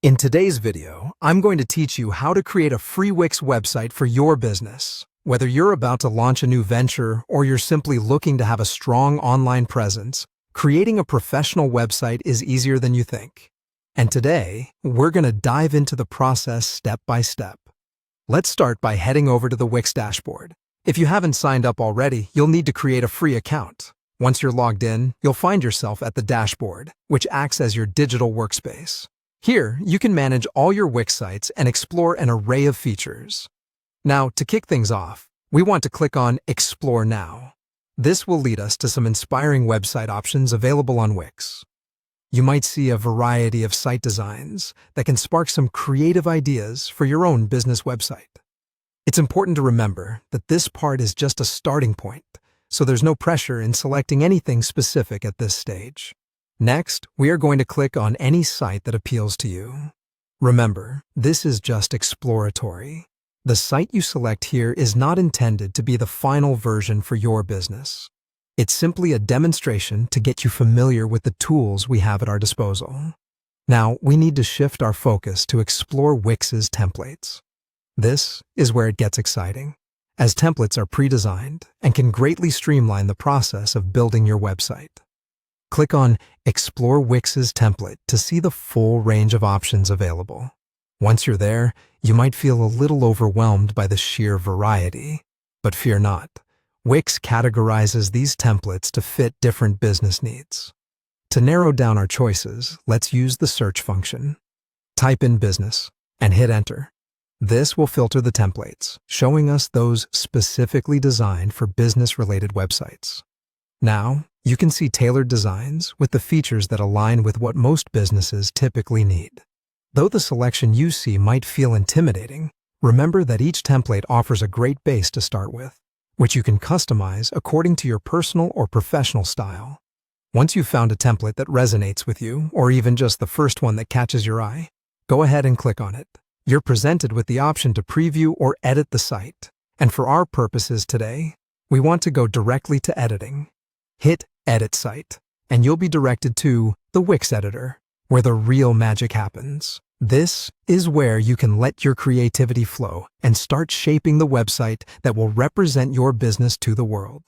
In today's video, I'm going to teach you how to create a free Wix website for your business. Whether you're about to launch a new venture or you're simply looking to have a strong online presence, creating a professional website is easier than you think. And today, we're going to dive into the process step by step. Let's start by heading over to the Wix dashboard. If you haven't signed up already, you'll need to create a free account. Once you're logged in, you'll find yourself at the dashboard, which acts as your digital workspace. Here, you can manage all your Wix sites and explore an array of features. Now, to kick things off, we want to click on Explore Now. This will lead us to some inspiring website options available on Wix. You might see a variety of site designs that can spark some creative ideas for your own business website. It's important to remember that this part is just a starting point, so there's no pressure in selecting anything specific at this stage. Next, we are going to click on any site that appeals to you. Remember, this is just exploratory. The site you select here is not intended to be the final version for your business. It's simply a demonstration to get you familiar with the tools we have at our disposal. Now, we need to shift our focus to explore Wix's templates. This is where it gets exciting, as templates are pre-designed and can greatly streamline the process of building your website. Click on Explore Wix's template to see the full range of options available. Once you're there, you might feel a little overwhelmed by the sheer variety. But fear not. Wix categorizes these templates to fit different business needs. To narrow down our choices, let's use the search function. Type in business and hit enter. This will filter the templates, showing us those specifically designed for business-related websites. Now, you can see tailored designs with the features that align with what most businesses typically need. Though the selection you see might feel intimidating, remember that each template offers a great base to start with, which you can customize according to your personal or professional style. Once you've found a template that resonates with you, or even just the first one that catches your eye, go ahead and click on it. You're presented with the option to preview or edit the site. And for our purposes today, we want to go directly to editing. Hit Edit Site, and you'll be directed to the Wix editor, where the real magic happens. This is where you can let your creativity flow and start shaping the website that will represent your business to the world.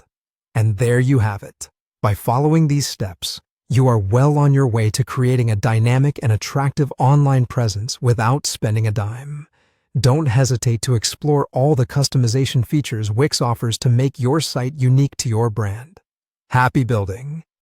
And there you have it. By following these steps, you are well on your way to creating a dynamic and attractive online presence without spending a dime. Don't hesitate to explore all the customization features Wix offers to make your site unique to your brand. Happy building!